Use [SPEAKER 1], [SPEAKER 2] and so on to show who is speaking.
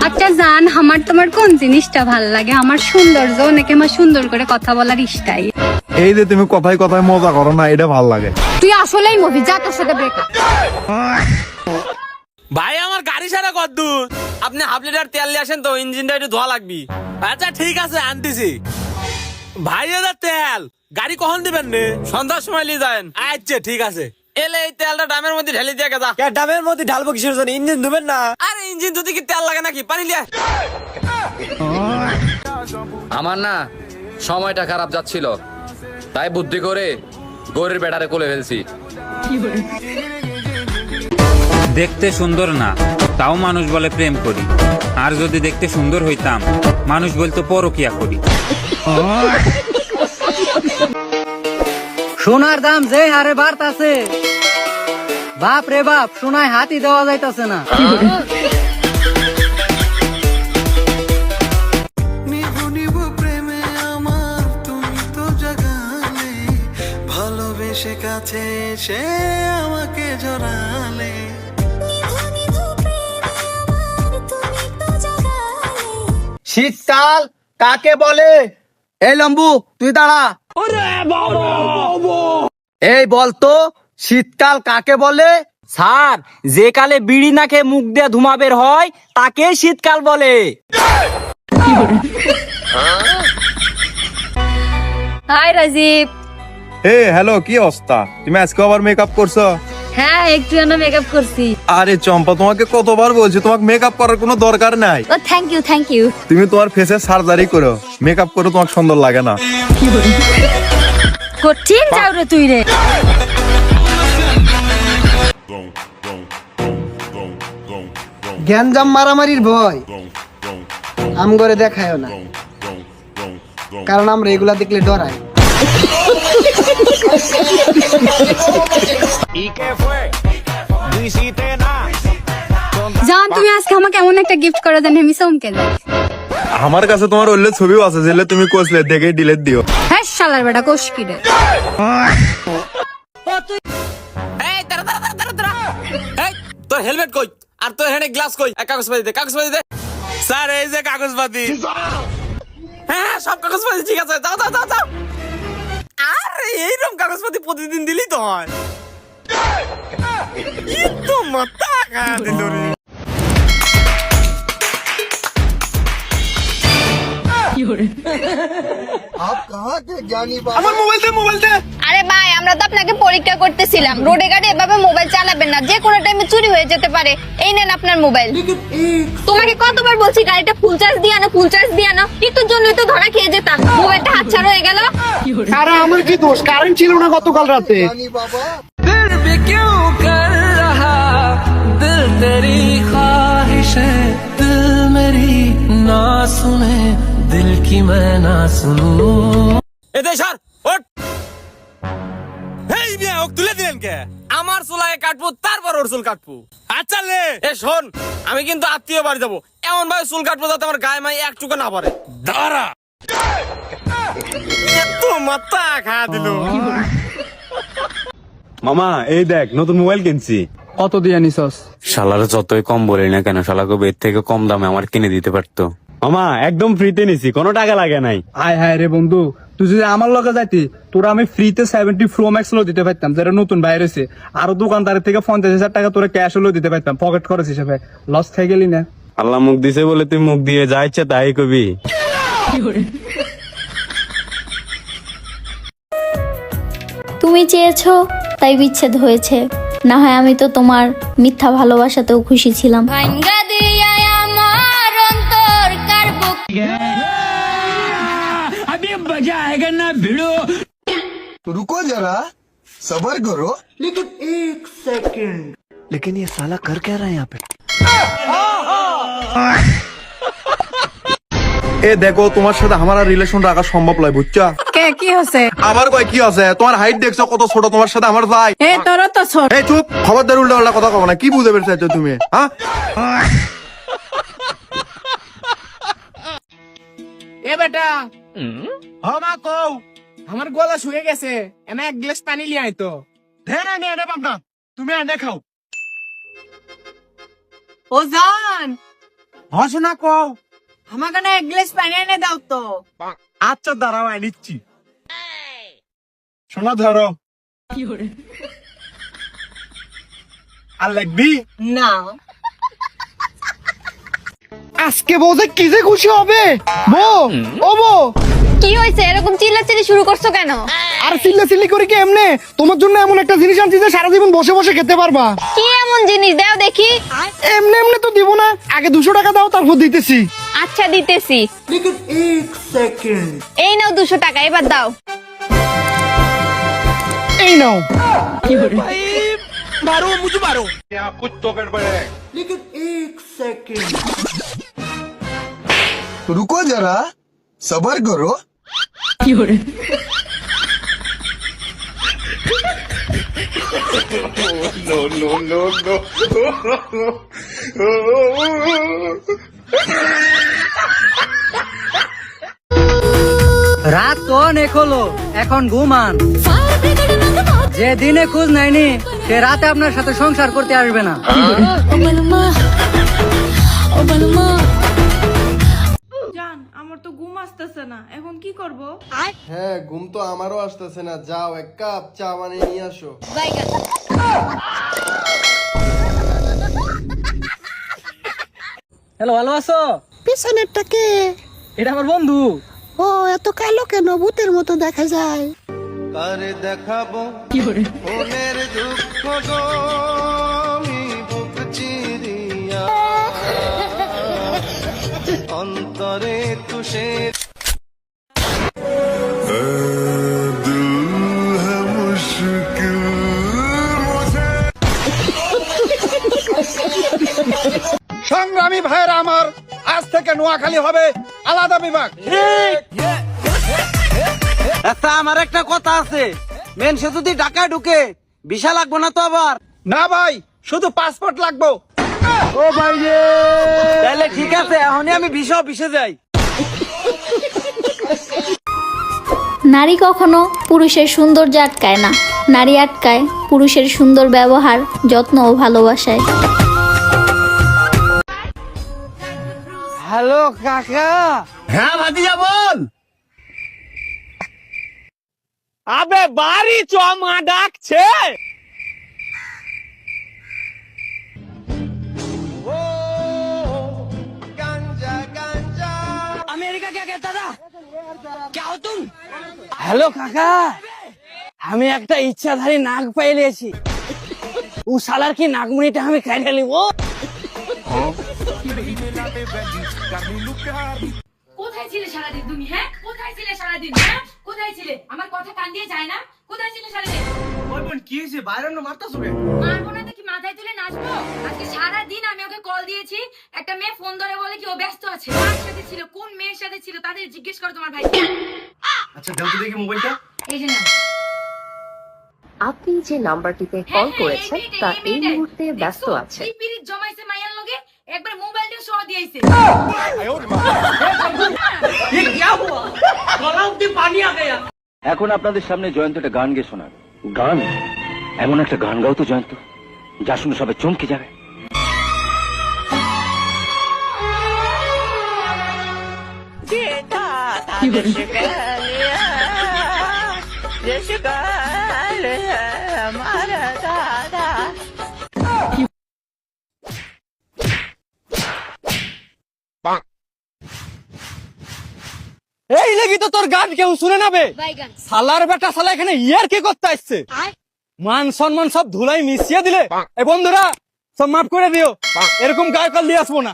[SPEAKER 1] আচ্ছা জান, আমার তোমার কোন জিনিসটা ভাল লাগে? আমার সৌন্দর্য নাকি আমার সুন্দর করে কথা বলার স্টাইল?
[SPEAKER 2] এই যে তুমি কথায় কথায় মজা করো না, এটা ভাল লাগে।
[SPEAKER 1] তুই আসলেই মুভি, যা তোর সাথে ব্রেকআপ।
[SPEAKER 3] ভাই আমার গাড়ি সারা কত দূর? আপনি হাফ লিটার তেল নিয়ে আসেন তো, ইঞ্জিনটা একটু ধোয়া লাগবি। আচ্ছা ঠিক আছে, আনতেছি। ভাই এটা তেল গাড়ি কখন দিবেন রে? সন্ধ্যার সময় নিয়ে যাবেন। আচ্ছা ঠিক আছে। এলে এই তেলটা ডামের মধ্যে ঢেলে দিয়ে গেছা।
[SPEAKER 4] ডাবের মধ্যে ঢালবো কিসের জন্য? ইঞ্জিন ধুবেন না?
[SPEAKER 3] আরে ইঞ্জিন যদি কি তেল লাগে নাকি? পানি লিয়া।
[SPEAKER 5] আমার না সময়টা খারাপ যাচ্ছিল, তাই বুদ্ধি করে গরুর বেটারে কোলে ফেলছি।
[SPEAKER 6] দেখতে সুন্দর না, তাও মানুষ বলে প্রেম করি। আর যদি দেখতে সুন্দর হইতাম, মানুষ বলতো পরকিয়া করি।
[SPEAKER 7] সোনার দাম যে হারে বাড়তাছে, বাপ রে বাপ, সোনায় হাতি দেওয়া যাইতাছে না।
[SPEAKER 8] ভালোবেসে কাছে সে আমাকে জড়ালে।
[SPEAKER 4] শীতকাল কাকে বলে? এই লম্বু তুই দাঁড়া। এই বলতো শীতকাল কাকে বলে? স্যার, যে কালে বিড়ি না খেয়ে মুখ দিয়ে ধুমা বের হয় তাকে শীতকাল বলে।
[SPEAKER 1] হাই রাজীব।
[SPEAKER 2] হ্যালো, কি অবস্থা? তুমি আজকে আবার মেকআপ করছো?
[SPEAKER 1] হ্যাঁ, একটু মেকআপ করছি।
[SPEAKER 2] আরে চম্পা, তোমাকে কতবার বলছি তোমাকে মেকআপ করার কোনো দরকার নাই।
[SPEAKER 1] ও থ্যাংক ইউ, থ্যাংক ইউ।
[SPEAKER 2] তুমি তোমার ফেসে সার্জারি করো, মেকআপ করে তোমাকে সুন্দর লাগে না।
[SPEAKER 1] কঠিন যাও রে তুই রে।
[SPEAKER 9] গ্যাঞ্জাম মারামারির ভয় আম করে দেখায় না, কারণ আমরা এগুলা দেখলে ডরাই।
[SPEAKER 1] জান, তুমি আজকে আমাকে এমন একটা গিফট করে দেন, আমি চমকে যাই।
[SPEAKER 2] আমার কাছে তোমার ওইলে ছবিও আছে, যেগুলো তুমি কোসলে দেখে ডিলিট দিও।
[SPEAKER 1] হ্যাঁ শালার বেটা, কোষ কি রে?
[SPEAKER 3] এই দাঁড়া দাঁড়া দাঁড়া দাঁড়া। এই তোর হেলমেট কই? আর তোর হেডে গ্লাস কই? এক কাগজপাতি দে, কাগজপাতি দে। স্যার এই যে কাগজপাতি। হ্যাঁ সব কাগজপাতি ঠিক আছে, যাও যাও যাও যাও। আরে এইরকম কাগজপাতি প্রতিদিন দিলি তো হয়। তো মাথা খা দিল রে।
[SPEAKER 2] আমার মোবাইল দে, মোবাইল দে।
[SPEAKER 10] আরে ভাই, আমরা তো আপনাকে পরীক্ষা করতেছিলাম। রোডে গাড়ি এভাবে মোবাইল চালাবেন না, যে কোনো টাইমে চুরি হয়ে যেতে পারে। এই নেন আপনার মোবাইল। তোমাকে কতবার বলছি গাড়িটা ফুল চার্জ দিয়ে আনো, ফুল চার্জ দিয়ে আনো। একটুর জন্যই তো ধরা খেয়ে যেতাম। মোবাইলটা হাতছাড়া হয়ে গেল।
[SPEAKER 9] আরে আমার কি দোষ? কারেন্ট ছিল না গতকাল রাতে।
[SPEAKER 3] এতে স্যার ওঠ। এই মিয়া ওক তুলে দিলেন কে? আমার চুলায় কাটবো, তারপর ওর চুল কাটবো। আচ্ছা লে, এ শোন, আমি কিন্তু আত্মীয় বাড়ি যাবো, এমন ভাবে চুল কাটবো যাতে আমার গায়ে মাই এক চুকা না পড়ে। দাঁড়া, এত মাথা খা দিল।
[SPEAKER 2] মামা এই দেখ, নতুন মোবাইল কিনছি।
[SPEAKER 9] কত দিয়ে নিছস?
[SPEAKER 6] শালার যতই কম বলি না কেন, শালাকে এর থেকে কম দামে আমার কিনে দিতে পারতো।
[SPEAKER 2] মামা একদম ফ্রিতে নিছি, কোনো টাকা লাগে নাই।
[SPEAKER 9] হায় হায় রে বন্ধু, তুই যদি আমার লগে যাইতি, তোরা আমি ফ্রিতে 70 Pro Max লো দিতে পারতাম, যেটা নতুন বাইরে হয়েছে। আরো দোকানদারের থেকে 50,000 টাকা তোরা ক্যাশ হলেও দিতে পারতাম, পকেট খরচ হিসেবে। লস খাই গেলি না?
[SPEAKER 2] আল্লাহ মুখ দিছে বলে তুই মুখ দিয়ে যা ইচ্ছা তাই কবি।
[SPEAKER 10] তুমি চেয়েছো তাই বিচ্ছেদ হয়েছে, না হয় আমি তো তোমার মিথ্যা ভালোবাসাতেও খুশি ছিলাম।
[SPEAKER 8] रुको जरा सबर करो। लेकिन एक सेकंड,
[SPEAKER 9] लेकिन ये साला कर क्या रहा है यहाँ पे?
[SPEAKER 2] এ দেখো, তোমার সাথে আমার রিলেশন রাখা সম্ভব নয়, বুঝছো?
[SPEAKER 1] কে কি হচ্ছে?
[SPEAKER 2] আমার কয় কি আছে? তোমার হাইট দেখছো কত ছোট, তোমার সাথে আমার ভাই।
[SPEAKER 1] এ তোর তো ছোট।
[SPEAKER 2] এই চুপ, খবরদার উল্টা উল্টা কথা কব না। কি বুঝে পেরেছো তুমি? হ্যাঁ
[SPEAKER 7] এ বেটা, হমা কও, আমার গলা শুয়ে গেছে, এনে এক গ্লাস পানি লিয়ে আয় তো।
[SPEAKER 2] ধেরে নে রে বাবা, তুমি এনে খাও।
[SPEAKER 7] ও জান, হস না কও আমাকে না এক গ্লাস পানি এনে দাও তো।
[SPEAKER 9] আচ্ছা দাঁড়াও আনিচ্ছি। শোনা ধরো। আর লাগবি
[SPEAKER 7] না
[SPEAKER 9] আজকে বউতে কি যে খুশি হবে। বউ ও বউ,
[SPEAKER 10] কি হয়েছে এরকম চিল্লাচিল্লি শুরু করছো কেন?
[SPEAKER 9] আর চিল্লাচিল্লি করে কি এমনে? তোমার জন্য এমন একটা জিনিস আনছি যে সারা জীবন বসে বসে খেতে পারবা।
[SPEAKER 10] কি এমন জিনিস দাও দেখি।
[SPEAKER 9] এমনি এমনি তো দিব না, আগে 200 টাকা দাও তারপর দিতেছি।
[SPEAKER 10] আচ্ছা দিতেছি। এই নাও 200 টাকা, এবার দাও।
[SPEAKER 9] এই নাও।
[SPEAKER 3] মারো মুঝে মারো।
[SPEAKER 8] रुको जरा सबर करो।
[SPEAKER 4] রাত তো অনেক হলো, এখন ঘুমান। যে দিনে খোঁজ নেয়নি সে রাতে আপনার সাথে সংসার করতে আসবে না।
[SPEAKER 11] জান আমার তো ঘুম আসতেছে না, এখন কি করব?
[SPEAKER 12] হ্যাঁ ঘুম তো আমারও আসতেছে না, যাও এক কাপ চা বানিয়ে নিয়ে আসো।
[SPEAKER 4] হ্যালো, ভালো আছো?
[SPEAKER 7] পিছনেরটা কে?
[SPEAKER 4] এটা আমার বন্ধু।
[SPEAKER 7] ও এত কালো কেন? ভূতের মতো দেখা যায়।
[SPEAKER 12] কারে দেখাবো মনের দুঃখ গো আমি বুক চিরিয়া অন্তরে তুষের
[SPEAKER 9] সংগ্রামী ভাইরা আমার, আজ থেকে নোয়াখালী হবে আলাদা বিভাগ।
[SPEAKER 4] আচ্ছা, আমার একটা কথা আছে, মেনসে যদি ঢাকায় ঢুকে ভিসা লাগবো না তো আবার?
[SPEAKER 9] না ভাই, শুধু পাসপোর্ট লাগবো।
[SPEAKER 4] ও ভাই রে, তাহলে ঠিক আছে, এখনই আমি ভিসা অফিসে যাই।
[SPEAKER 10] নারী কখনো পুরুষের সৌন্দর্য আটকায় না, নারী আটকায় পুরুষের সুন্দর ব্যবহার, যত্ন ও ভালোবাসায়।
[SPEAKER 4] হ্যালো কাকা।
[SPEAKER 9] হ্যাঁ ভাতিজা বল।
[SPEAKER 4] আবে বাড়ি চ, মা ডাকছে। আমেরিকা কে कहता था? क्या हो तुम? হ্যালো কাকা, আমি একটা ইচ্ছাধারী নাগ পাইলেছি। ও শালার কি নাগমণিটা আমি খাইলে নিব।
[SPEAKER 11] কোথায় ছিলে সারাদিন তুমি? হ্যাঁ কোথায় ছিলে সারাদিন? হ্যাঁ কোথায় ছিলে? আমার কথা কান দিয়ে যায় না? কোথায় ছিলে সারাদিন?
[SPEAKER 12] ওই বোন কি হয়েছে? বাইরে না মারতাছো কে?
[SPEAKER 11] মারবো না তো কি মাথায় তুলে নাচবো? আজকে সারাদিন আমি ওকে কল দিয়েছি, একটা মেয়ে ফোন ধরে বলে কি ও ব্যস্ত আছে। কার সাথে ছিল, কোন মেয়ের সাথে ছিল, তাদের জিজ্ঞেস করো তোমার ভাই।
[SPEAKER 12] আচ্ছা দাও তো দেখি মোবাইলটা।
[SPEAKER 11] এই যে না, আপনি যে নাম্বারটিতে কল করেছেন তা এই মুহূর্তে ব্যস্ত আছে। কি পিরিত জমাইছে মাইয়ার লগে, একবার মোবাইলটা সহ দিয়েছে।
[SPEAKER 5] এখন আপনাদের সামনে জয়ন্ত একটা গান গেয়ে শোনাবে। গান? এমন একটা গান গাও তো জয়ন্ত, যা শুনে সবাই চমকে যাবে।
[SPEAKER 4] এই লাগি তো তোর গান কেউ শুনে নাবে। সালার বেটা সালা এখানে ইয়ার কি করতে আসছে? মান সম্মান সব ধুলাই মিশিয়ে দিলে। এই বন্ধুরা সব মাফ করে দিও, এরকম গায়ে কাল দিয়ে আসবো না।